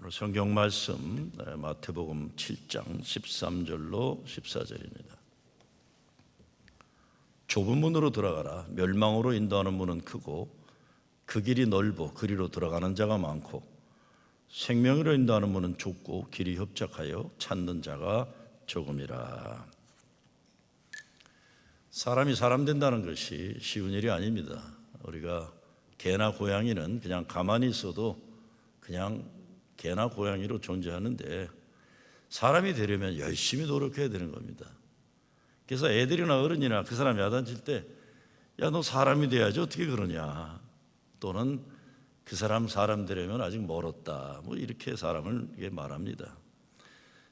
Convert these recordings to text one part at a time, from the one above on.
오늘 성경 말씀 마태복음 7장 13절로 14절입니다. 좁은 문으로 들어가라. 멸망으로 인도하는 문은 크고 그 길이 넓어 그리로 들어가는 자가 많고 생명으로 인도하는 문은 좁고 길이 협착하여 찾는 자가 적음이라. 사람이 사람 된다는 것이 쉬운 일이 아닙니다. 우리가 개나 고양이는 그냥 가만히 있어도 그냥 개나 고양이로 존재하는데 사람이 되려면 열심히 노력해야 되는 겁니다. 그래서 애들이나 어른이나 그 사람이 야단칠 때 야, 너 사람이 돼야지 어떻게 그러냐, 또는 그 사람 되려면 아직 멀었다, 뭐 이렇게 사람을 말합니다.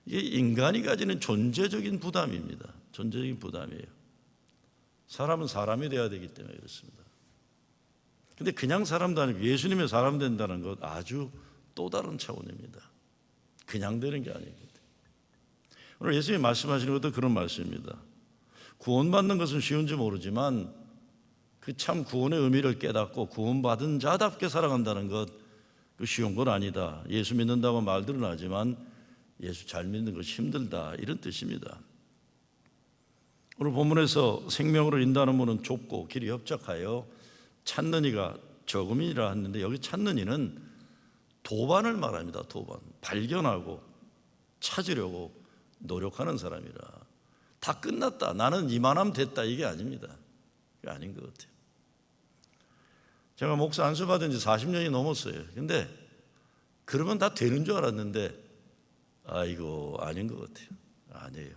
이게 인간이 가지는 존재적인 부담입니다. 존재적인 부담이에요. 사람은 사람이 돼야 되기 때문에 그렇습니다. 근데 그냥 사람도 아니고 예수님의 사람 된다는 것 아주 또 다른 차원입니다. 그냥 되는 게 아닙니다. 오늘 예수님이 말씀하시는 것도 그런 말씀입니다. 구원받는 것은 쉬운지 모르지만 그 참 구원의 의미를 깨닫고 구원받은 자답게 살아간다는 것, 그 쉬운 건 아니다. 예수 믿는다고 말들은 하지만 예수 잘 믿는 것이 힘들다, 이런 뜻입니다. 오늘 본문에서 생명으로 인도하는 문은 좁고 길이 협착하여 찾는 이가 적음이라 했는데, 여기 찾는 이는 도반을 말합니다. 도반, 발견하고 찾으려고 노력하는 사람이라. 다 끝났다, 나는 이만하면 됐다, 이게 아닙니다. 이게 아닌 것 같아요. 제가 목사 안수 받은 지 40년이 넘었어요. 근데 그러면 다 되는 줄 알았는데 이거 아닌 것 같아요. 아니에요.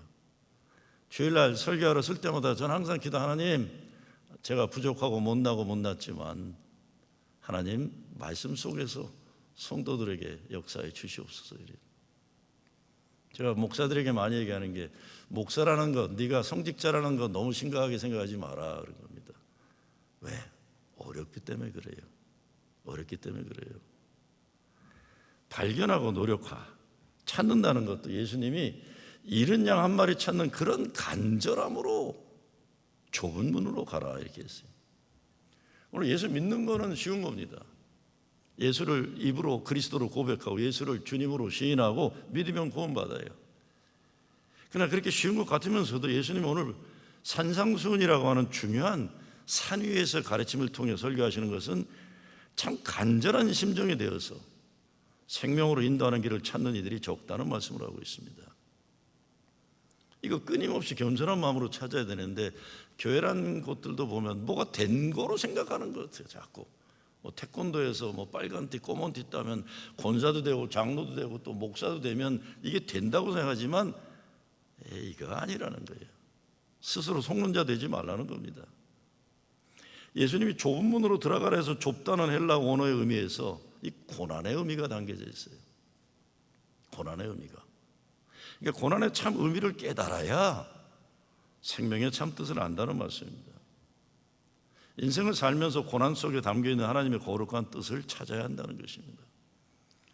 주일날 설교하러 쓸 때마다 저는 항상 기도, 하나님, 제가 부족하고 못났지만 하나님 말씀 속에서 성도들에게 역사해 주시옵소서. 이래요. 제가 목사들에게 많이 얘기하는 게, 목사라는 것, 네가 성직자라는 것 너무 심각하게 생각하지 마라, 그런 겁니다. 왜? 어렵기 때문에 그래요. 어렵기 때문에 그래요. 발견하고 노력하, 찾는다는 것도 예수님이 잃은 양 한 마리 찾는 그런 간절함으로 좁은 문으로 가라, 이렇게 했어요. 오늘 예수 믿는 거는 쉬운 겁니다. 예수를 입으로 그리스도로 고백하고 예수를 주님으로 시인하고 믿으면 구원받아요. 그러나 그렇게 쉬운 것 같으면서도 예수님이 오늘 산상수훈이라고 하는 중요한 산 위에서 가르침을 통해 설교하시는 것은 참 간절한 심정이 되어서 생명으로 인도하는 길을 찾는 이들이 적다는 말씀을 하고 있습니다. 이거 끊임없이 겸손한 마음으로 찾아야 되는데, 교회란 곳들도 보면 뭐가 된 거로 생각하는 것 같아요. 자꾸 태권도에서 빨간띠 검은띠 따면 권사도 되고 장로도 되고 또 목사도 되면 이게 된다고 생각하지만 이거 아니라는 거예요. 스스로 속는 자 되지 말라는 겁니다. 예수님이 좁은 문으로 들어가라 해서 좁다는 헬라 원어의 의미에서 이 고난의 의미가 담겨져 있어요. 고난의 의미가. 그러니까 고난의 참 의미를 깨달아야 생명의 참 뜻을 안다는 말씀입니다. 인생을 살면서 고난 속에 담겨있는 하나님의 거룩한 뜻을 찾아야 한다는 것입니다.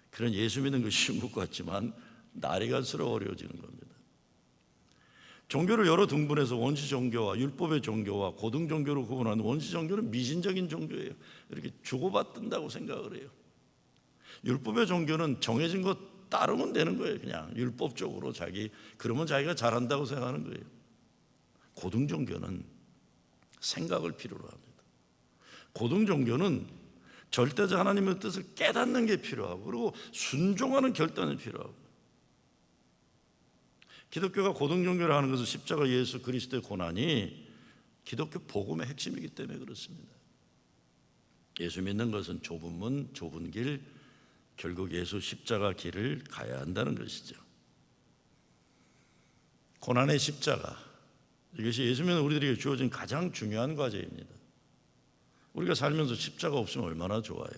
그런 예수 믿는 것이 쉬운 것 같지만 날이 갈수록 어려워지는 겁니다. 종교를 여러 등분해서 원시 종교와 율법의 종교와 고등 종교로 구분하는, 원시 종교는 미신적인 종교예요. 이렇게 주고받는다고 생각을 해요. 율법의 종교는 정해진 것 따르면 되는 거예요. 그냥 율법적으로 그러면 자기가 잘한다고 생각하는 거예요. 고등 종교는 생각을 필요로 합니다. 고등 종교는 절대적 하나님의 뜻을 깨닫는 게 필요하고, 그리고 순종하는 결단이 필요하고. 기독교가 고등 종교를 하는 것은 십자가 예수 그리스도의 고난이 기독교 복음의 핵심이기 때문에 그렇습니다. 예수 믿는 것은 좁은 문, 좁은 길, 결국 예수 십자가 길을 가야 한다는 것이죠. 고난의 십자가, 이것이 예수 믿는 우리들에게 주어진 가장 중요한 과제입니다. 우리가 살면서 십자가 없으면 얼마나 좋아요.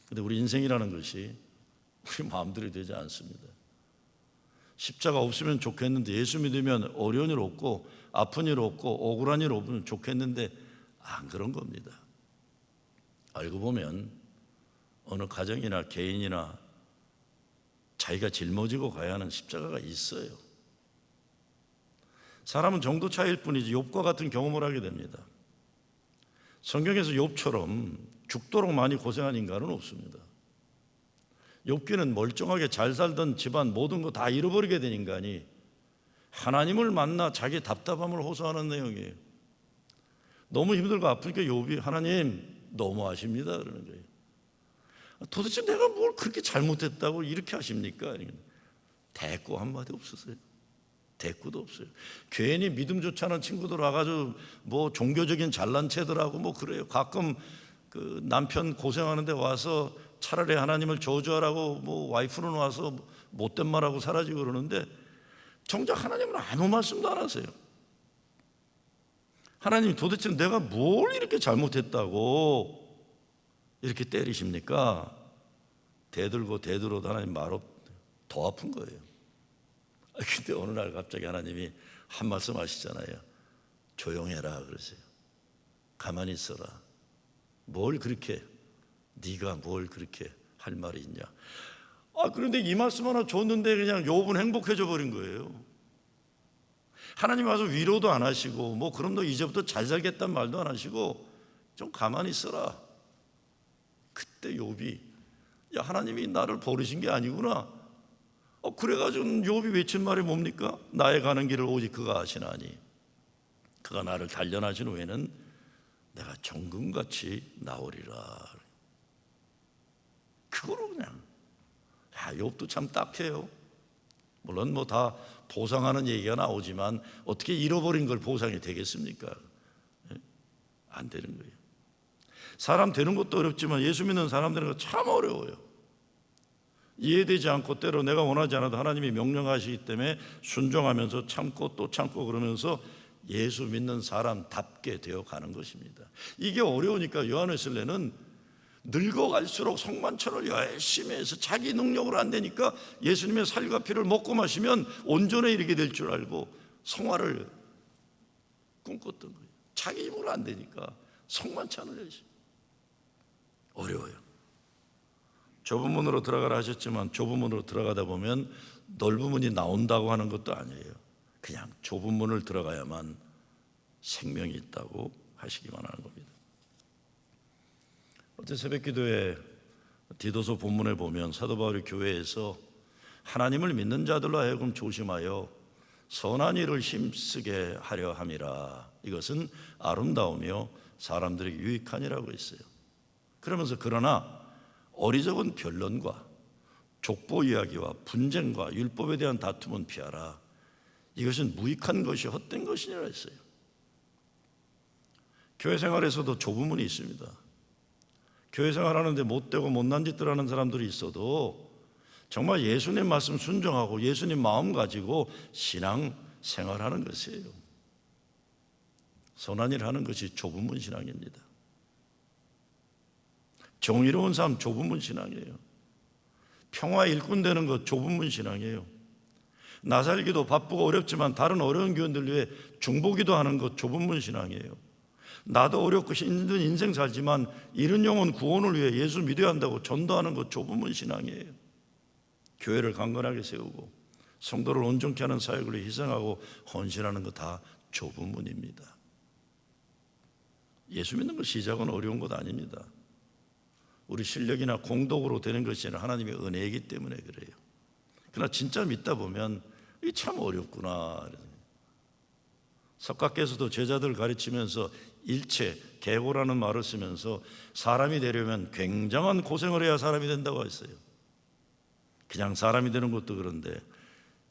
그런데 우리 인생이라는 것이 우리 마음대로 되지 않습니다. 십자가 없으면 좋겠는데, 예수 믿으면 어려운 일 없고 아픈 일 없고 억울한 일 없으면 좋겠는데 안 그런 겁니다. 알고 보면 어느 가정이나 개인이나 자기가 짊어지고 가야 하는 십자가가 있어요. 사람은 정도 차이일 뿐이지 욥과 같은 경험을 하게 됩니다. 성경에서 욥처럼 죽도록 많이 고생한 인간은 없습니다. 욥기는 멀쩡하게 잘 살던 집안 모든 거 다 잃어버리게 된 인간이 하나님을 만나 자기 답답함을 호소하는 내용이에요. 너무 힘들고 아프니까 욥이 하나님 너무하십니다 그러는 거예요. 도대체 내가 뭘 그렇게 잘못했다고 이렇게 하십니까? 대꾸 한마디 없었어요. 대꾸도 없어요. 괜히 믿음 좋지 않은 친구들 와가지고 뭐 종교적인 잘난 체들하고 뭐 그래요. 가끔 그 남편 고생하는데 와서 차라리 하나님을 저주하라고 뭐 와이프는 와서 못된 말하고 사라지고 그러는데 정작 하나님은 아무 말씀도 안 하세요. 하나님 도대체 내가 뭘 이렇게 잘못했다고 이렇게 때리십니까? 대들고 대들어도 하나님 말 더 아픈 거예요. 근데 어느 날 갑자기 하나님이 한 말씀 하시잖아요. 조용해라 그러세요. 가만히 있어라. 뭘 그렇게 네가 뭘 그렇게 할 말이 있냐. 그런데 이 말씀 하나 줬는데 그냥 욥은 행복해져 버린 거예요. 하나님 와서 위로도 안 하시고 뭐 그럼 너 이제부터 잘 살겠다는 말도 안 하시고 좀 가만히 있어라. 그때 욥이 야 하나님이 나를 버리신 게 아니구나. 그래가지고 욥이 외친 말이 뭡니까? 나의 가는 길을 오직 그가 아시나니 그가 나를 단련하신 후에는 내가 정금같이 나오리라. 그거로 그냥 욥도 참 딱해요. 물론 뭐 다 보상하는 얘기가 나오지만 어떻게 잃어버린 걸 보상이 되겠습니까? 안 되는 거예요. 사람 되는 것도 어렵지만 예수 믿는 사람 되는 거 참 어려워요. 이해되지 않고 때로 내가 원하지 않아도 하나님이 명령하시기 때문에 순종하면서 참고 또 참고 그러면서 예수 믿는 사람답게 되어가는 것입니다. 이게 어려우니까 요한의 설레는 늙어갈수록 성만찬을 열심히 해서 자기 능력으로 안 되니까 예수님의 살과 피를 먹고 마시면 온전해 이르게 될 줄 알고 성화를 꿈꿨던 거예요. 자기 힘으로 안 되니까 성만찬을 열심히. 어려워요. 좁은 문으로 들어가라 하셨지만 좁은 문으로 들어가다 보면 넓은 문이 나온다고 하는 것도 아니에요. 그냥 좁은 문을 들어가야만 생명이 있다고 하시기만 하는 겁니다. 어제 새벽 기도에 디도서 본문에 보면 사도 바울이 교회에서 하나님을 믿는 자들로 하여금 조심하여 선한 일을 힘쓰게 하려 함이라. 이것은 아름다우며 사람들에게 유익하니라고 했어요. 그러면서 그러나 어리석은 변론과 족보 이야기와 분쟁과 율법에 대한 다툼은 피하라. 이것은 무익한 것이 헛된 것이니라 했어요. 교회 생활에서도 좁은 문이 있습니다. 교회 생활하는데 못되고 못난 짓들 하는 사람들이 있어도 정말 예수님 말씀 순종하고 예수님 마음 가지고 신앙 생활하는 것이에요. 선한 일 하는 것이 좁은 문 신앙입니다. 정의로운 삶 좁은 문 신앙이에요. 평화 일꾼 되는 것 좁은 문 신앙이에요. 나 살기도 바쁘고 어렵지만 다른 어려운 교인들 위해 중보기도 하는 것 좁은 문 신앙이에요. 나도 어렵고 힘든 인생 살지만 잃은 영혼 구원을 위해 예수 믿어야 한다고 전도하는 것 좁은 문 신앙이에요. 교회를 강건하게 세우고 성도를 온전케 하는 사역을 위해 희생하고 헌신하는 것 다 좁은 문입니다. 예수 믿는 것 시작은 어려운 것 아닙니다. 우리 실력이나 공덕으로 되는 것이 아니라 하나님의 은혜이기 때문에 그래요. 그러나 진짜 믿다 보면 이게 참 어렵구나. 석가께서도 제자들 가르치면서 일체, 계고라는 말을 쓰면서 사람이 되려면 굉장한 고생을 해야 사람이 된다고 했어요. 그냥 사람이 되는 것도 그런데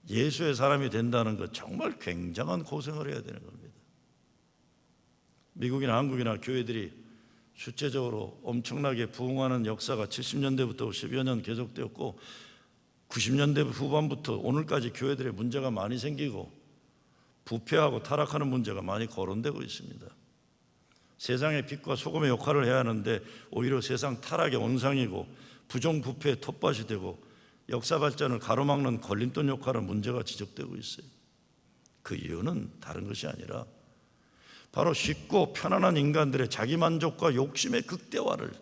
예수의 사람이 된다는 것 정말 굉장한 고생을 해야 되는 겁니다. 미국이나 한국이나 교회들이 수체적으로 엄청나게 부흥하는 역사가 70년대부터 10여 년 계속되었고 90년대 후반부터 오늘까지 교회들의 문제가 많이 생기고 부패하고 타락하는 문제가 많이 거론되고 있습니다. 세상의 빛과 소금의 역할을 해야 하는데 오히려 세상 타락의 온상이고 부정부패의 텃밭이 되고 역사 발전을 가로막는 걸림돌 역할은 문제가 지적되고 있어요. 그 이유는 다른 것이 아니라 바로 쉽고 편안한 인간들의 자기만족과 욕심의 극대화를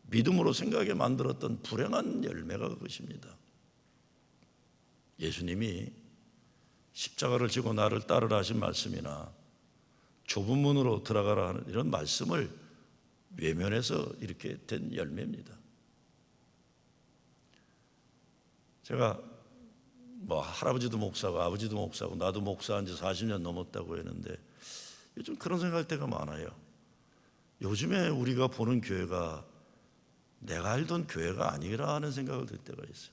믿음으로 생각하게 만들었던 불행한 열매가 그것입니다. 예수님이 십자가를 지고 나를 따르라 하신 말씀이나 좁은 문으로 들어가라 하는 이런 말씀을 외면해서 이렇게 된 열매입니다. 제가 뭐 할아버지도 목사고 아버지도 목사고 나도 목사한 지 40년 넘었다고 했는데 요즘 그런 생각할 때가 많아요. 요즘에 우리가 보는 교회가 내가 알던 교회가 아니라 는 생각을 들 때가 있어요.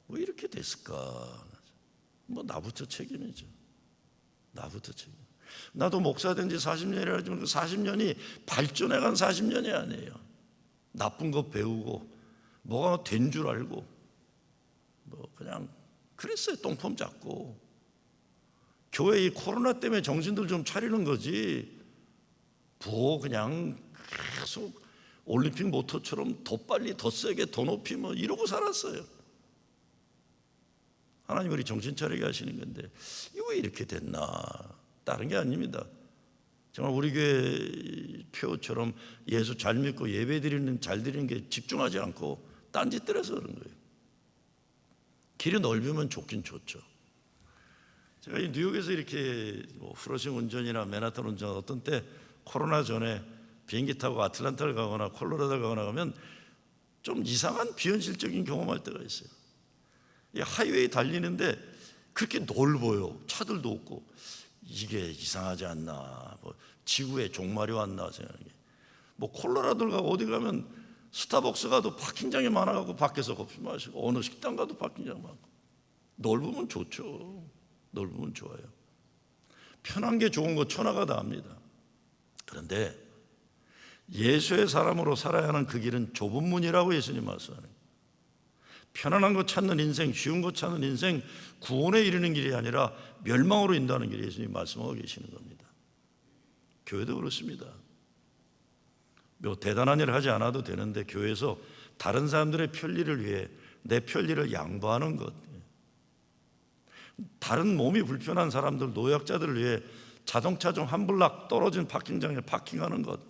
왜 이렇게 됐을까? 뭐 나부터 책임이죠. 나부터 책임. 나도 목사 된 지 40년이라 그 40년이 발전해간 40년이 아니에요. 나쁜 거 배우고 뭐가 된 줄 알고 뭐 그냥 그랬어요. 똥폼 잡고. 교회 이 코로나 때문에 정신들 좀 차리는 거지. 그냥 계속 올림픽 모토처럼 더 빨리 더 세게 더 높이 뭐 이러고 살았어요. 하나님 우리 정신 차리게 하시는 건데 이거 왜 이렇게 됐나? 다른 게 아닙니다. 정말 우리 교회 표처럼 예수 잘 믿고 예배 드리는 잘 드리는 게 집중하지 않고 딴짓 들어서 그런 거예요. 길이 넓으면 좋긴 좋죠. 제가 이 뉴욕에서 이렇게 프로싱 운전이나 맨하탄 운전 어떤 때 코로나 전에 비행기 타고 아틀란타를 가거나 콜로라도를 가거나 하면 좀 이상한 비현실적인 경험할 때가 있어요. 이 하이웨이 달리는데 그렇게 넓어요. 차들도 없고 이게 이상하지 않나. 뭐 지구에 종말이 왔나 생각하는 게. 뭐 콜로라도를 가고 어디 가면 스타벅스 가도 파킹장이 많아가지고 밖에서 커피 마시고 어느 식당 가도 파킹장 많고. 넓으면 좋죠. 넓으면 좋아요. 편한 게 좋은 거 천하가 다 압니다. 그런데 예수의 사람으로 살아야 하는 그 길은 좁은 문이라고 예수님 말씀하는 거예요. 편안한 거 찾는 인생, 쉬운 거 찾는 인생, 구원에 이르는 길이 아니라 멸망으로 인도하는 길이 예수님 말씀하고 계시는 겁니다. 교회도 그렇습니다. 뭐 대단한 일을 하지 않아도 되는데 교회에서 다른 사람들의 편리를 위해 내 편리를 양보하는 것, 다른 몸이 불편한 사람들, 노약자들을 위해 자동차 좀 한 블락 떨어진 파킹장에 파킹하는 것,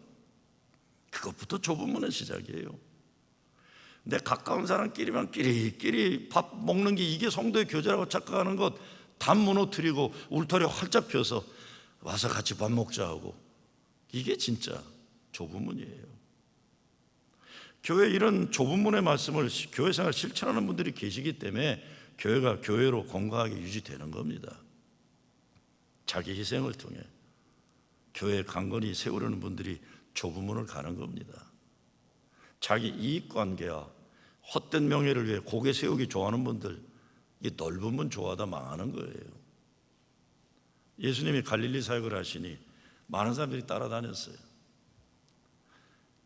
그것부터 좁은 문의 시작이에요. 내 가까운 사람끼리만 끼리끼리 밥 먹는 게 이게 성도의 교제라고 착각하는 것, 담 무너뜨리고 울타리 활짝 펴서 와서 같이 밥 먹자 하고, 이게 진짜 좁은 문이에요. 교회 이런 좁은 문의 말씀을 교회 생활 실천하는 분들이 계시기 때문에 교회가 교회로 건강하게 유지되는 겁니다. 자기 희생을 통해 교회 강건히 세우려는 분들이 좁은 문을 가는 겁니다. 자기 이익관계와 헛된 명예를 위해 고개 세우기 좋아하는 분들, 이 넓은 문 좋아하다 망하는 거예요. 예수님이 갈릴리 사역을 하시니 많은 사람들이 따라다녔어요.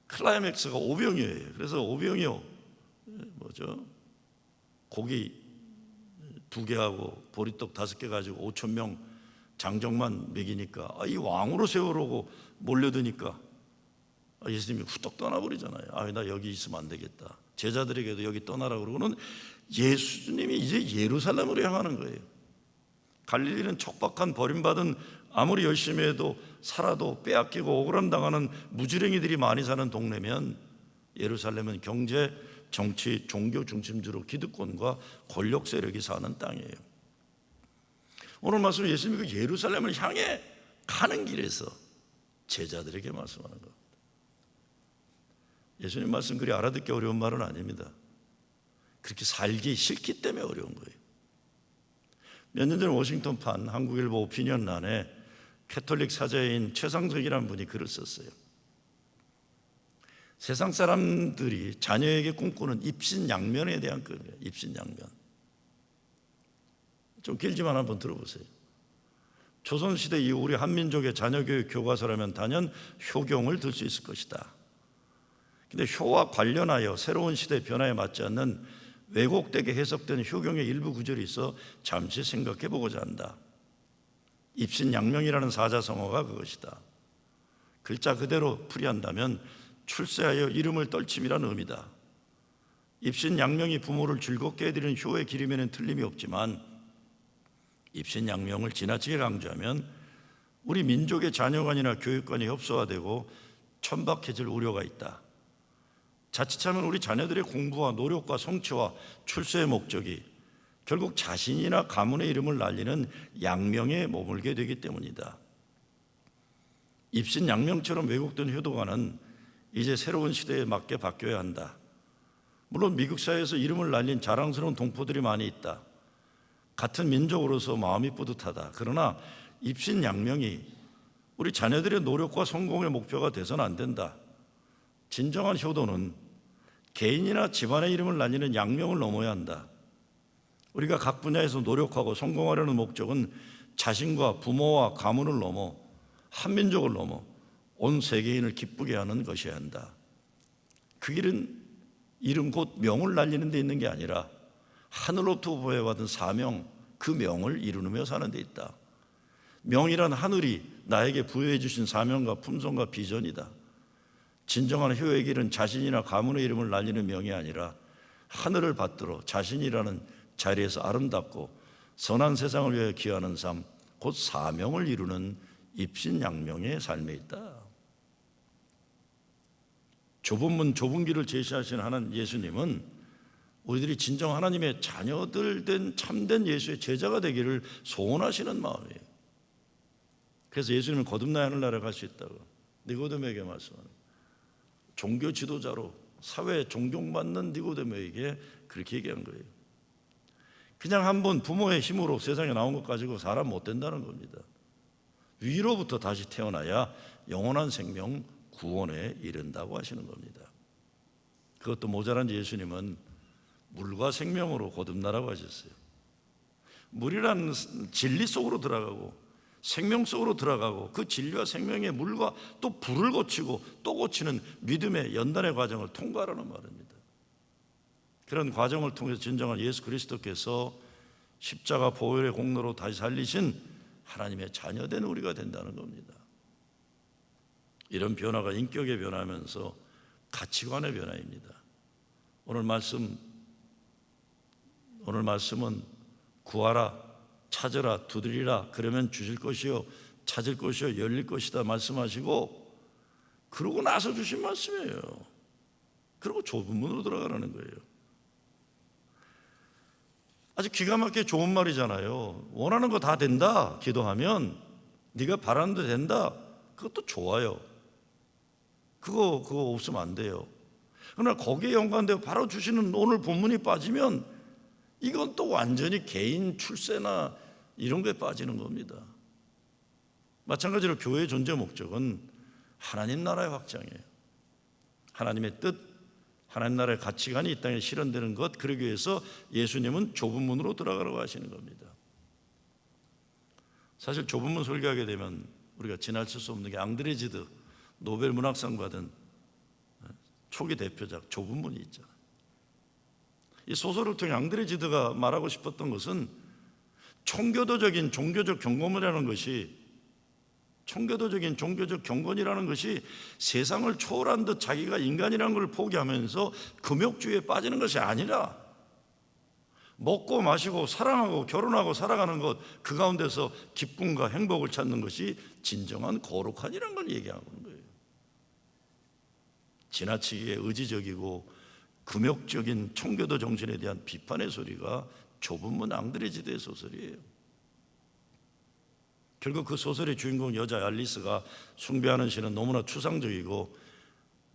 클라이맥스가 오병이어예요. 그래서 오병이어 고기 2개하고 보리떡 5개 가지고 5,000명 장정만 먹이니까 이 왕으로 세우려고 몰려드니까 예수님이 후딱 떠나버리잖아요. 나 여기 있으면 안 되겠다. 제자들에게도 여기 떠나라 그러고는 예수님이 이제 예루살렘으로 향하는 거예요. 갈릴리는 척박한 버림받은, 아무리 열심히 해도 살아도 빼앗기고 억울함 당하는 무지랭이들이 많이 사는 동네면 예루살렘은 경제, 정치, 종교 중심주로 기득권과 권력 세력이 사는 땅이에요. 오늘 말씀 예수님이 그 예루살렘을 향해 가는 길에서 제자들에게 말씀하는 겁니다. 예수님 말씀 그리 알아듣기 어려운 말은 아닙니다. 그렇게 살기 싫기 때문에 어려운 거예요. 몇 년 전 워싱턴판 한국일보 오피니언란에 캐톨릭 사제인 최상석이라는 분이 글을 썼어요. 세상 사람들이 자녀에게 꿈꾸는 입신양면에 대한 글이에요. 입신양면. 좀 길지만 한번 들어보세요. 조선시대 이후 우리 한민족의 자녀교육 교과서라면 단연 효경을 들 수 있을 것이다. 근데 효와 관련하여 새로운 시대 변화에 맞지 않는 왜곡되게 해석된 효경의 일부 구절이 있어 잠시 생각해 보고자 한다. 입신양명이라는 사자성어가 그것이다. 글자 그대로 풀이한다면 출세하여 이름을 떨침이라는 의미다. 입신양명이 부모를 즐겁게 해드리는 효의 길임에는 틀림이 없지만 입신양명을 지나치게 강조하면 우리 민족의 자녀관이나 교육관이 협소화되고 천박해질 우려가 있다. 자칫하면 우리 자녀들의 공부와 노력과 성취와 출세의 목적이 결국 자신이나 가문의 이름을 날리는 양명에 머물게 되기 때문이다. 입신양명처럼 왜곡된 효도관은 이제 새로운 시대에 맞게 바뀌어야 한다. 물론 미국 사회에서 이름을 날린 자랑스러운 동포들이 많이 있다. 같은 민족으로서 마음이 뿌듯하다. 그러나 입신양명이 우리 자녀들의 노력과 성공의 목표가 돼서는 안 된다. 진정한 효도는 개인이나 집안의 이름을 날리는 양명을 넘어야 한다. 우리가 각 분야에서 노력하고 성공하려는 목적은 자신과 부모와 가문을 넘어 한민족을 넘어 온 세계인을 기쁘게 하는 것이어야 한다. 그 길은 이름 곧 명을 날리는 데 있는 게 아니라 하늘로부터 부여받은 사명, 그 명을 이루며 사는 데 있다. 명이란 하늘이 나에게 부여해 주신 사명과 품성과 비전이다. 진정한 효의 길은 자신이나 가문의 이름을 날리는 명이 아니라 하늘을 받들어 자신이라는 자리에서 아름답고 선한 세상을 위해 기여하는 삶, 곧 사명을 이루는 입신양명의 삶에 있다. 좁은 문 좁은 길을 제시하신 하나님 예수님은 우리들이 진정 하나님의 자녀들 된 참된 예수의 제자가 되기를 소원하시는 마음이에요. 그래서 예수님은 거듭나야 하늘나라에 갈 수 있다고 니고데모에게 말씀하는, 종교 지도자로 사회에 존경받는 니고데모에게 그렇게 얘기한 거예요. 그냥 한번 부모의 힘으로 세상에 나온 것 가지고 사람 못 된다는 겁니다. 위로부터 다시 태어나야 영원한 생명 구원에 이른다고 하시는 겁니다. 그것도 모자란 예수님은 물과 생명으로 거듭나라고 하셨어요. 물이란 진리 속으로 들어가고 생명 속으로 들어가고 그 진리와 생명의 물과 또 불을 고치고 또 고치는 믿음의 연단의 과정을 통과하라는 말입니다. 그런 과정을 통해서 진정한 예수 그리스도께서 십자가 보혈의 공로로 다시 살리신 하나님의 자녀된 우리가 된다는 겁니다. 이런 변화가 인격의 변화면서 가치관의 변화입니다. 오늘 말씀은 구하라, 찾으라, 두드리라, 그러면 주실 것이요 찾을 것이요 열릴 것이다 말씀하시고, 그러고 나서 주신 말씀이에요. 그리고 좁은 문으로 들어가라는 거예요. 아주 기가 막히게 좋은 말이잖아요. 원하는 거 다 된다 기도하면, 네가 바라는 대로 된다, 그것도 좋아요. 그거 없으면 안 돼요. 그러나 거기에 연관되어 바로 주시는 오늘 본문이 빠지면 이건 또 완전히 개인 출세나 이런 거에 빠지는 겁니다. 마찬가지로 교회의 존재 목적은 하나님 나라의 확장이에요. 하나님의 뜻, 하나님 나라의 가치관이 이 땅에 실현되는 것, 그러기 위해서 예수님은 좁은 문으로 들어가라고 하시는 겁니다. 사실 좁은 문 설교하게 되면 우리가 지나칠 수 없는 게 앙드레 지드 노벨 문학상 받은 초기 대표작 좁은 문이 있잖아요. 이 소설을 통해 앙드레 지드가 말하고 싶었던 것은 총교도적인 종교적 경건이라는 것이 세상을 초월한 듯 자기가 인간이라는 걸 포기하면서 금욕주의에 빠지는 것이 아니라 먹고 마시고 사랑하고 결혼하고 살아가는 것, 그 가운데서 기쁨과 행복을 찾는 것이 진정한 거룩한이라는 걸 얘기하는 거예요. 지나치게 의지적이고 금욕적인 청교도 정신에 대한 비판의 소리가 좁은 문 앙드레 지드의 소설이에요. 결국 그 소설의 주인공 여자 앨리스가 숭배하는 신은 너무나 추상적이고,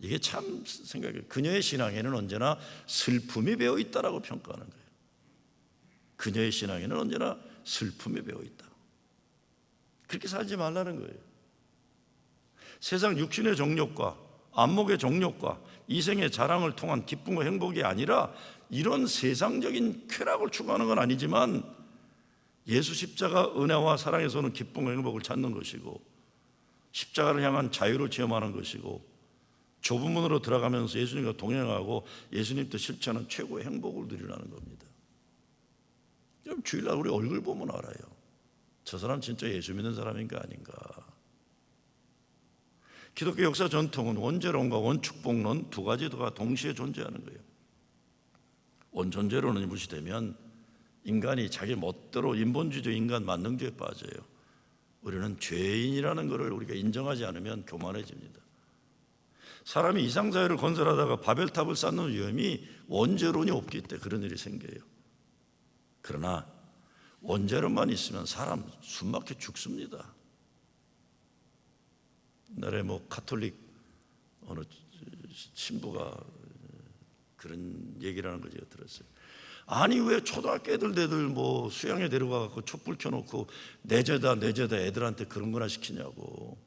이게 참 생각해요. 그녀의 신앙에는 언제나 슬픔이 배어 있다라고 평가하는 거예요. 그녀의 신앙에는 언제나 슬픔이 배어 있다. 그렇게 살지 말라는 거예요. 세상 육신의 정욕과 안목의 정욕과 이생의 자랑을 통한 기쁨과 행복이 아니라 이런 세상적인 쾌락을 추구하는 건 아니지만 예수 십자가 은혜와 사랑에서 오는 기쁨과 행복을 찾는 것이고, 십자가를 향한 자유를 체험하는 것이고, 좁은 문으로 들어가면서 예수님과 동행하고 예수님도 실천하는 최고의 행복을 누리라는 겁니다. 여러분, 주일날 우리 얼굴 보면 알아요. 저 사람 진짜 예수 믿는 사람인가 아닌가. 기독교 역사 전통은 원죄론과 원축복론 두 가지가 동시에 존재하는 거예요. 원존재론이 무시되면 인간이 자기 멋대로 인본주의적 인간 만능주의에 빠져요. 우리는 죄인이라는 것을 우리가 인정하지 않으면 교만해집니다. 사람이 이상자유를 건설하다가 바벨탑을 쌓는 위험이 원죄론이 없기 때문에 그런 일이 생겨요. 그러나 원죄론만 있으면 사람 숨막혀 죽습니다. 옛날에 카톨릭 어느 신부가 그런 얘기라는 걸 제가 들었어요. 아니 왜 초등학교 애들 뭐 수양에 데려가갖고 촛불 켜놓고 내재다 애들한테 그런 거나 시키냐고.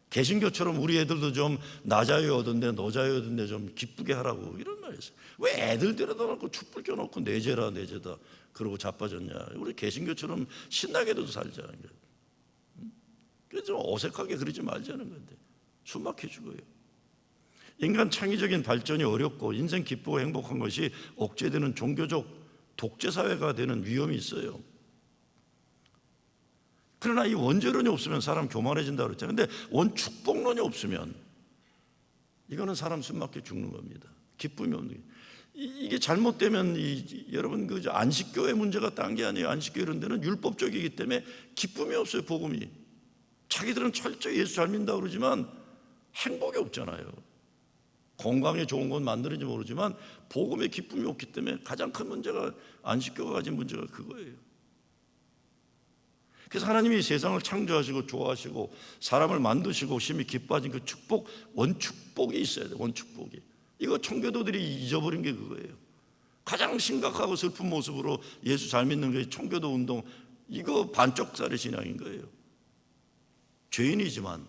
개신교처럼 우리 애들도 좀 나자유 얻은데 너자유 얻은데 좀 기쁘게 하라고 이런 말이었어요. 왜 애들 데려다 놓고 촛불 켜놓고 내재다 그러고 자빠졌냐. 우리 개신교처럼 신나게도 살자는 거예요. 그래서 좀 어색하게 그러지 말자는 건데 숨 막혀 죽어요. 인간 창의적인 발전이 어렵고 인생 기쁘고 행복한 것이 억제되는 종교적 독재사회가 되는 위험이 있어요. 그러나 이 원죄론이 없으면 사람 교만해진다고 그랬잖아요. 근데 원축복론이 없으면 이거는 사람 숨 막혀 죽는 겁니다. 기쁨이 없는 게. 이게 잘못되면 여러분 그 안식교의 문제가 딴 게 아니에요. 안식교 이런 데는 율법적이기 때문에 기쁨이 없어요. 복음이. 자기들은 철저히 예수 잘 믿는다고 그러지만 행복이 없잖아요. 건강에 좋은 건 만드는지 모르지만 복음에 기쁨이 없기 때문에 가장 큰 문제가 안식교가 가진 문제가 그거예요. 그래서 하나님이 세상을 창조하시고 좋아하시고 사람을 만드시고 심히 기뻐하신 그 축복, 원축복이 있어야 돼요. 원축복이. 이거 청교도들이 잊어버린 게 그거예요. 가장 심각하고 슬픈 모습으로 예수 잘 믿는 게 청교도 운동, 이거 반쪽짜리 신앙인 거예요. 죄인이지만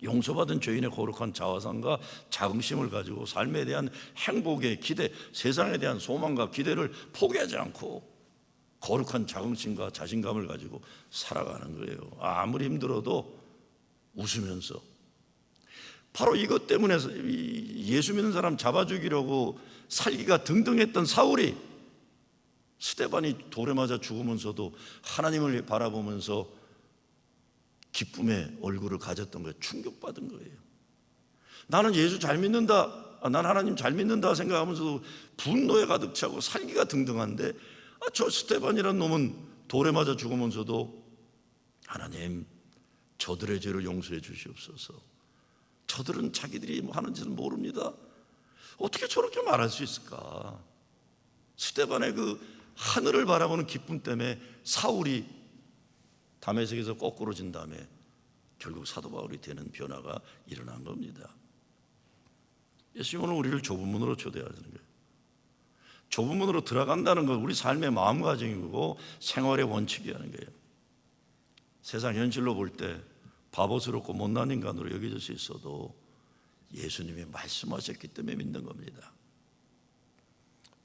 용서받은 죄인의 거룩한 자화상과 자긍심을 가지고 삶에 대한 행복의 기대, 세상에 대한 소망과 기대를 포기하지 않고 거룩한 자긍심과 자신감을 가지고 살아가는 거예요. 아무리 힘들어도 웃으면서. 바로 이것 때문에 예수 믿는 사람 잡아 죽이려고 살기가 등등했던 사울이 스데반이 돌에 맞아 죽으면서도 하나님을 바라보면서 기쁨의 얼굴을 가졌던 거예요. 충격받은 거예요. 나는 예수 잘 믿는다, 난 하나님 잘 믿는다 생각하면서도 분노에 가득 차고 살기가 등등한데 저 스데반이라는 놈은 돌에 맞아 죽으면서도 하나님 저들의 죄를 용서해 주시옵소서. 저들은 자기들이 뭐 하는 짓을 모릅니다. 어떻게 저렇게 말할 수 있을까? 스데반의 그 하늘을 바라보는 기쁨 때문에 사울이 다메섹에서 거꾸로진 다음에 결국 사도 바울이 되는 변화가 일어난 겁니다. 예수님은 우리를 좁은 문으로 초대하는 거예요. 좁은 문으로 들어간다는 건 우리 삶의 마음가짐이고 생활의 원칙이라는 거예요. 세상 현실로 볼 때 바보스럽고 못난 인간으로 여겨질 수 있어도 예수님이 말씀하셨기 때문에 믿는 겁니다.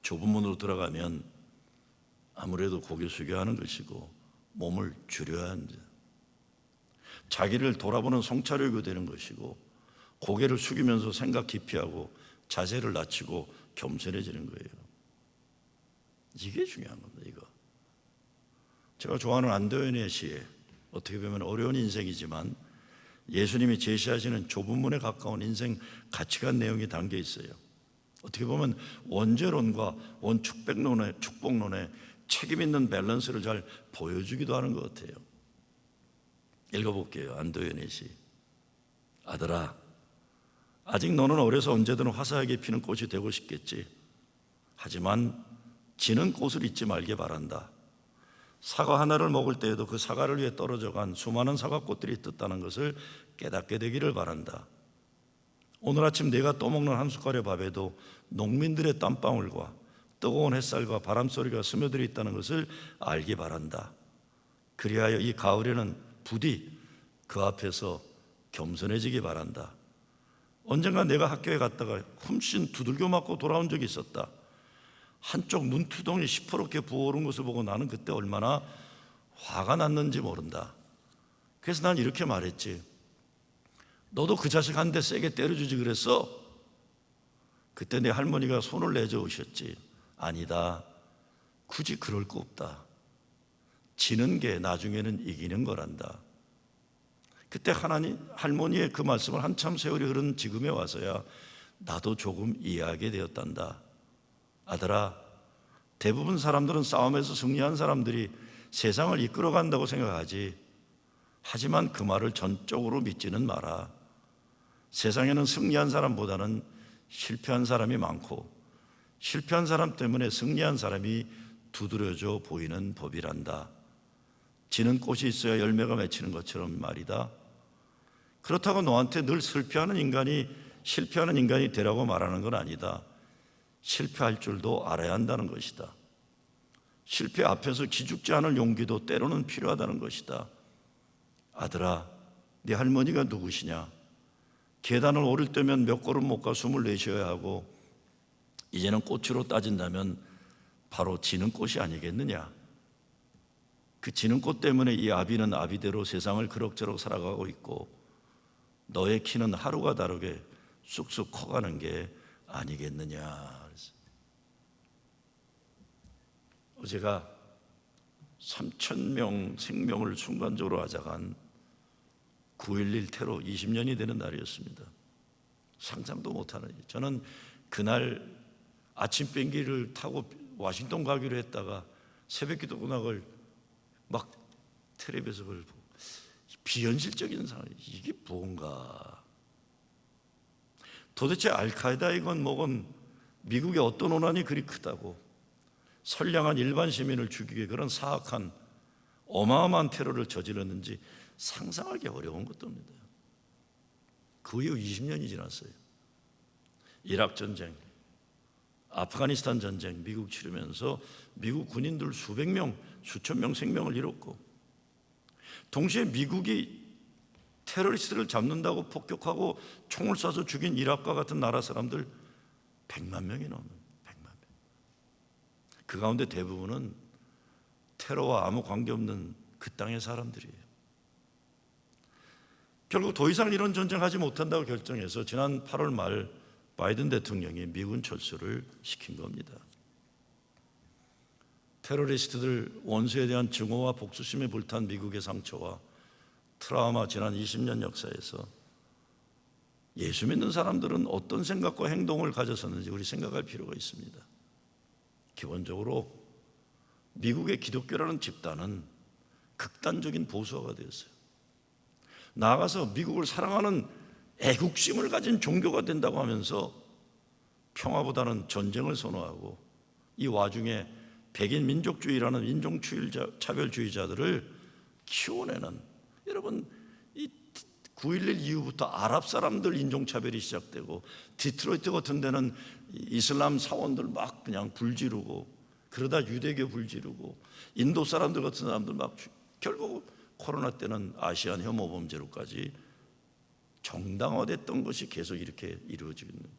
좁은 문으로 들어가면 아무래도 고개 숙여 하는 것이고 몸을 줄여야 합니다. 자기를 돌아보는 성찰력이 되는 것이고 고개를 숙이면서 생각 깊이 하고 자세를 낮추고 겸손해지는 거예요. 이게 중요한 겁니다. 이거. 제가 좋아하는 안도현의 시에 어떻게 보면 어려운 인생이지만 예수님이 제시하시는 좁은 문에 가까운 인생 가치관 내용이 담겨 있어요. 어떻게 보면 원죄론과 원축복론의 책임 있는 밸런스를 잘 보여주기도 하는 것 같아요. 읽어볼게요. 안도현의 시. 아들아, 아직 너는 어려서 언제든 화사하게 피는 꽃이 되고 싶겠지. 하지만 지는 꽃을 잊지 말게 바란다. 사과 하나를 먹을 때에도 그 사과를 위해 떨어져간 수많은 사과꽃들이 떴다는 것을 깨닫게 되기를 바란다. 오늘 아침 내가 떠먹는 한 숟갈의 밥에도 농민들의 땀방울과 뜨거운 햇살과 바람소리가 스며들어 있다는 것을 알기 바란다. 그리하여 이 가을에는 부디 그 앞에서 겸손해지기 바란다. 언젠가 내가 학교에 갔다가 훔씬 두들겨 맞고 돌아온 적이 있었다. 한쪽 눈두덩이 시퍼렇게 부어오른 것을 보고 나는 그때 얼마나 화가 났는지 모른다. 그래서 난 이렇게 말했지. 너도 그 자식 한 대 세게 때려주지 그랬어? 그때 내 할머니가 손을 내저 오셨지. 아니다. 굳이 그럴 거 없다. 지는 게 나중에는 이기는 거란다. 그때 할머니의 그 말씀을 한참 세월이 흐른 지금에 와서야 나도 조금 이해하게 되었단다. 아들아, 대부분 사람들은 싸움에서 승리한 사람들이 세상을 이끌어간다고 생각하지. 하지만 그 말을 전적으로 믿지는 마라. 세상에는 승리한 사람보다는 실패한 사람이 많고 실패한 사람 때문에 승리한 사람이 두드려져 보이는 법이란다. 지는 꽃이 있어야 열매가 맺히는 것처럼 말이다. 그렇다고 너한테 늘 실패하는 인간이 되라고 말하는 건 아니다. 실패할 줄도 알아야 한다는 것이다. 실패 앞에서 기죽지 않을 용기도 때로는 필요하다는 것이다. 아들아, 네 할머니가 누구시냐? 계단을 오를 때면 몇 걸음 못 가 숨을 내쉬어야 하고 이제는 꽃으로 따진다면 바로 지는 꽃이 아니겠느냐? 그 지는 꽃 때문에 이 아비는 아비대로 세상을 그럭저럭 살아가고 있고 너의 키는 하루가 다르게 쑥쑥 커가는 게 아니겠느냐. 어제가 3,000명 생명을 순간적으로 앗아간 9.11 테러 20년이 되는 날이었습니다. 상상도 못하는 일. 저는 그날 아침 비행기를 타고 워싱턴 가기로 했다가 새벽 기도 문학을 막 텔레비에서 보고 비현실적인 상황, 이게 뭔가. 도대체 알카에다이건 뭐건 미국의 어떤 원한이 그리 크다고 선량한 일반 시민을 죽이기 위해 그런 사악한 어마어마한 테러를 저질렀는지 상상하기 어려운 것도입니다. 그 이후 20년이 지났어요. 이라크 전쟁, 아프가니스탄 전쟁 미국 치르면서 미국 군인들 수백 명, 수천 명 생명을 잃었고 동시에 미국이 테러리스트를 잡는다고 폭격하고 총을 쏴서 죽인 이라크와 같은 나라 사람들 100만 명이 넘는 100만 명. 그 가운데 대부분은 테러와 아무 관계없는 그 땅의 사람들이에요. 결국 더 이상 이런 전쟁하지 못한다고 결정해서 지난 8월 말 바이든 대통령이 미군 철수를 시킨 겁니다. 테러리스트들 원수에 대한 증오와 복수심에 불탄 미국의 상처와 트라우마 지난 20년 역사에서 예수 믿는 사람들은 어떤 생각과 행동을 가졌었는지 우리 생각할 필요가 있습니다. 기본적으로 미국의 기독교라는 집단은 극단적인 보수화가 되었어요. 나아가서 미국을 사랑하는 애국심을 가진 종교가 된다고 하면서 평화보다는 전쟁을 선호하고 이 와중에 백인 민족주의라는 인종차별주의자들을 키워내는, 여러분 이 9.11 이후부터 아랍 사람들 인종차별이 시작되고 디트로이트 같은 데는 이슬람 사원들 막 그냥 불지르고 그러다 유대교 불지르고 인도 사람들 같은 사람들 막 결국 코로나 때는 아시안 혐오 범죄로까지 정당화됐던 것이 계속 이렇게 이루어지고 있는,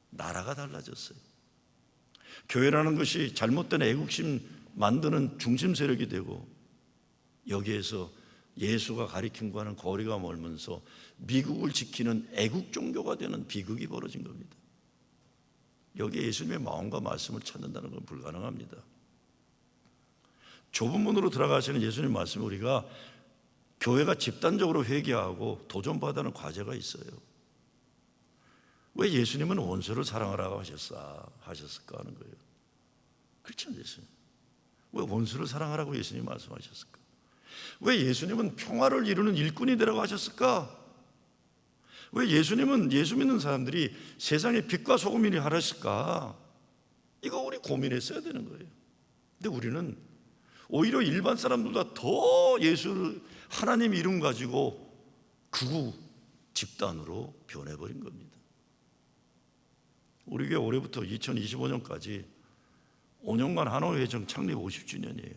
나라가 달라졌어요. 교회라는 것이 잘못된 애국심 만드는 중심 세력이 되고 여기에서 예수가 가리킨 것과는 거리가 멀면서 미국을 지키는 애국 종교가 되는 비극이 벌어진 겁니다. 여기에 예수님의 마음과 말씀을 찾는다는 건 불가능합니다. 좁은 문으로 들어가시는 예수님 말씀에 우리가 교회가 집단적으로 회개하고 도전받아야 하는 과제가 있어요. 왜 예수님은 원수를 사랑하라고 하셨을까 하는 거예요. 그렇죠, 예수님. 왜 원수를 사랑하라고 예수님 말씀하셨을까? 왜 예수님은 평화를 이루는 일꾼이 되라고 하셨을까? 왜 예수님은 예수 믿는 사람들이 세상의 빛과 소금이니 하셨을까? 이거 우리 고민했어야 되는 거예요. 근데 우리는 오히려 일반 사람들보다 더 예수를, 하나님 이름 가지고 극우 집단으로 변해버린 겁니다. 우리 교회 올해부터 2025년까지 5년간 한화회정 창립 50주년이에요.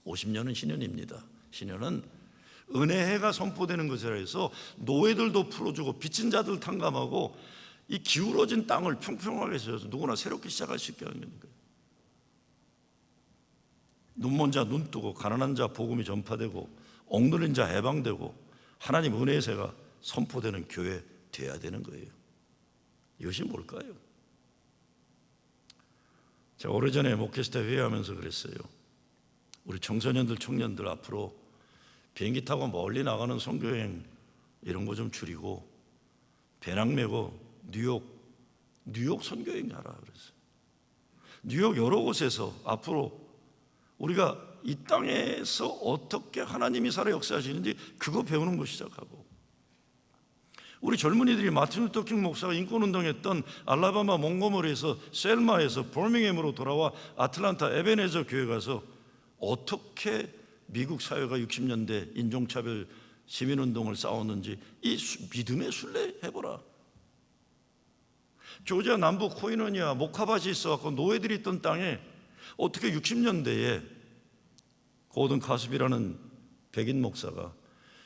50년은 신년입니다. 신년은 은혜해가 선포되는 것이라 해서 노예들도 풀어주고 빚진 자들 탕감하고 이 기울어진 땅을 평평하게 해서 누구나 새롭게 시작할 수 있게 하는 거예요. 눈먼 자 눈 뜨고 가난한 자 복음이 전파되고 억눌린 자 해방되고 하나님 은혜의 새가 선포되는 교회 돼야 되는 거예요. 이것이 뭘까요? 제가 오래전에 목회시 때 회의하면서 그랬어요. 우리 청소년들, 청년들 앞으로 비행기 타고 멀리 나가는 선교여행 이런 거 좀 줄이고 배낭 메고 뉴욕 선교여행 하라 그랬어요. 뉴욕 여러 곳에서 앞으로 우리가 이 땅에서 어떻게 하나님이 살아 역사하시는지 그거 배우는 거 시작하고, 우리 젊은이들이 마틴 루터 킹 목사가 인권운동했던 알라바마 몽고머리에서 셀마에서 버밍햄으로 돌아와 아틀란타 에베네저 교회 가서 어떻게 미국 사회가 60년대 인종차별 시민운동을 싸웠는지 이 믿음의 순례 해보라. 조지아 남부 코이노니아 목화밭이 있어갖고 노예들이 있던 땅에 어떻게 60년대에 고든 카스비라는 백인 목사가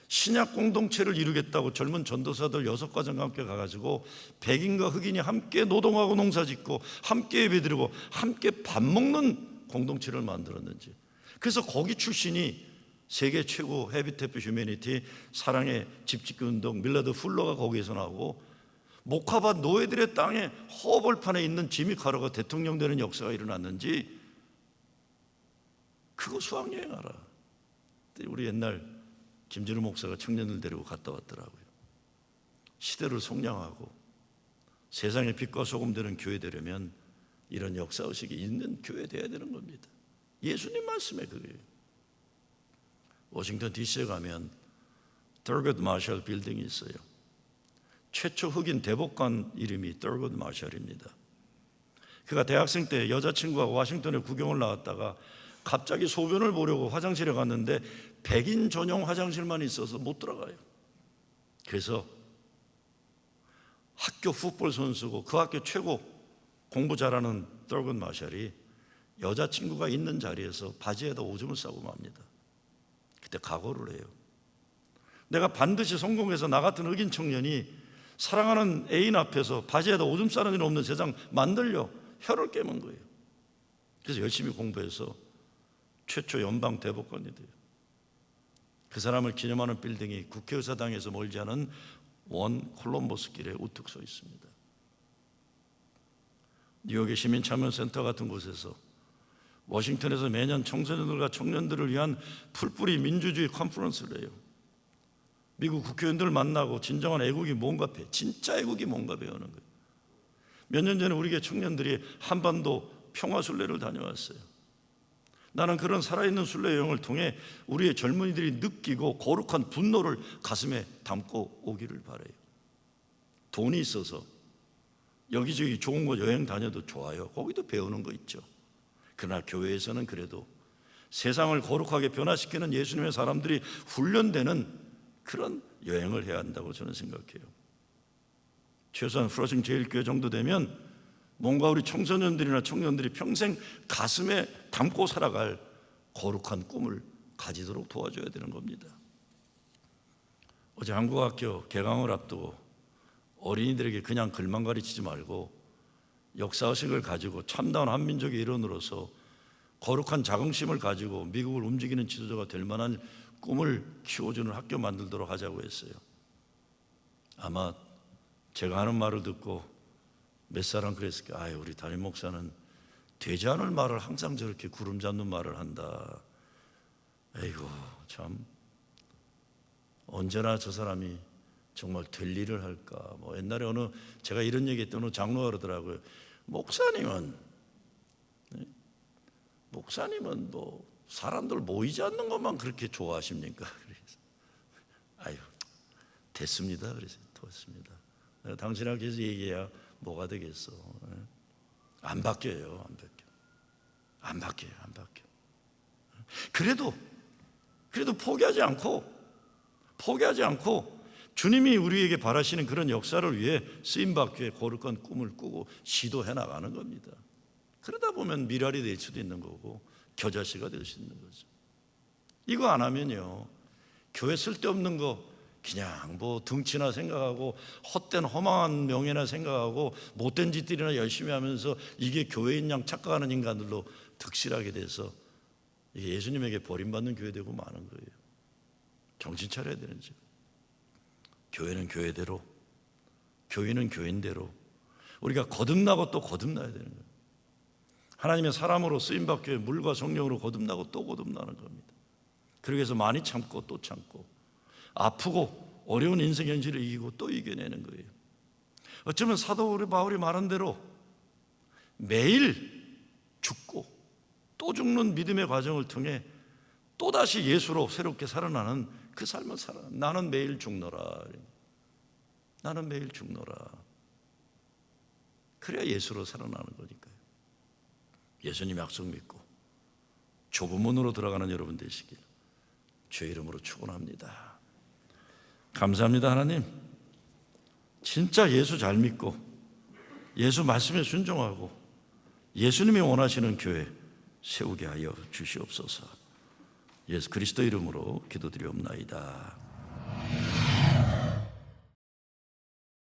신약 공동체를 이루겠다고 젊은 전도사들 6가정과 함께 가가지고 백인과 흑인이 함께 노동하고 농사짓고 함께 예배드리고 함께 밥 먹는 공동체를 만들었는지. 그래서 거기 출신이 세계 최고 해비태프 휴머니티 사랑의 집짓기 운동 밀라드 풀러가 거기에서 나오고, 목화밭 노예들의 땅에 허벌판에 있는 지미 카러가 대통령 되는 역사가 일어났는지 그거 수학여행하라. 우리 옛날 김진우 목사가 청년들 데리고 갔다 왔더라고요. 시대를 속량하고 세상의 빛과 소금 되는 교회 되려면 이런 역사의식이 있는 교회 돼야 되는 겁니다. 예수님 말씀에 그게요. 워싱턴 DC에 가면 더거드 마셜 빌딩이 있어요. 최초 흑인 대법관 이름이 더거드 마셜입니다. 그가 대학생 때 여자친구와 워싱턴에 구경을 나왔다가 갑자기 소변을 보려고 화장실에 갔는데 백인 전용 화장실만 있어서 못 들어가요. 그래서 학교 풋볼 선수고 그 학교 최고 공부 잘하는 더거드 마셜이 여자친구가 있는 자리에서 바지에다 오줌을 싸고 맙니다. 그때 각오를 해요. 내가 반드시 성공해서 나 같은 흑인 청년이 사랑하는 애인 앞에서 바지에다 오줌 싸는 일 없는 세상 만들려 혀를 깨문 거예요. 그래서 열심히 공부해서 최초 연방 대법관이 돼요. 그 사람을 기념하는 빌딩이 국회의사당에서 멀지 않은 원 콜럼버스 길에 우뚝 서 있습니다. 뉴욕의 시민참여센터 같은 곳에서, 워싱턴에서 매년 청소년들과 청년들을 위한 풀뿌리 민주주의 컨퍼런스를 해요. 미국 국회의원들을 만나고 진정한 애국이 뭔가 진짜 애국이 뭔가 배우는 거예요. 몇 년 전에 우리 청년들이 한반도 평화순례를 다녀왔어요. 나는 그런 살아있는 순례 여행을 통해 우리의 젊은이들이 느끼고 거룩한 분노를 가슴에 담고 오기를 바라요. 돈이 있어서 여기저기 좋은 곳 여행 다녀도 좋아요. 거기도 배우는 거 있죠. 그러나 교회에서는 그래도 세상을 거룩하게 변화시키는 예수님의 사람들이 훈련되는 그런 여행을 해야 한다고 저는 생각해요. 최소한 프로싱 제일교회 정도 되면 뭔가 우리 청소년들이나 청년들이 평생 가슴에 담고 살아갈 거룩한 꿈을 가지도록 도와줘야 되는 겁니다. 어제 한국학교 개강을 앞두고 어린이들에게 그냥 글만 가르치지 말고 역사의식을 가지고 참다운 한민족의 일원으로서 거룩한 자긍심을 가지고 미국을 움직이는 지도자가 될 만한 꿈을 키워주는 학교 만들도록 하자고 했어요. 아마 제가 하는 말을 듣고 몇 사람 그랬을 거예요. 아유, 우리 담임 목사는 되지 않을 말을 항상 저렇게 구름 잡는 말을 한다. 에이고, 참 언제나 저 사람이 정말 될 일을 할까. 옛날에 제가 이런 얘기 했더니 장로가 그러더라고요. 목사님은 사람들 모이지 않는 것만 그렇게 좋아하십니까? 그래서 아유, 됐습니다. 그래서 됐습니다. 내가 당신하고 얘기해야 뭐가 되겠어. 안 바뀌어요. 안 바뀌어요. 그래도 포기하지 않고 주님이 우리에게 바라시는 그런 역사를 위해 쓰임받기에 거룩한 꿈을 꾸고 시도해 나가는 겁니다. 그러다 보면 미랄이 될 수도 있는 거고 겨자씨가 될 수 있는 거죠. 이거 안 하면요, 교회 쓸데없는 거 그냥 등치나 생각하고 헛된 허망한 명예나 생각하고 못된 짓들이나 열심히 하면서 이게 교회인 양 착각하는 인간들로 득실하게 돼서 이게 예수님에게 버림받는 교회 되고 마는 거예요. 정신 차려야 되는지. 교회는 교회대로, 교인은 교인대로 우리가 거듭나고 또 거듭나야 되는 거예요. 하나님의 사람으로 쓰임받기 위해 물과 성령으로 거듭나고 또 거듭나는 겁니다. 그러기 위해서 많이 참고 또 참고 아프고 어려운 인생 현실을 이기고 또 이겨내는 거예요. 어쩌면 사도 우리 바울이 말한 대로 매일 죽고 또 죽는 믿음의 과정을 통해 또다시 예수로 새롭게 살아나는 그 삶을 살아. 나는 매일 죽노라. 나는 매일 죽노라. 그래야 예수로 살아나는 거니까요. 예수님 약속 믿고 좁은 문으로 들어가는 여러분 되시길 주의 이름으로 축원합니다. 감사합니다. 하나님, 진짜 예수 잘 믿고 예수 말씀에 순종하고 예수님이 원하시는 교회 세우게 하여 주시옵소서. 예수 그리스도 이름으로 기도드리옵나이다.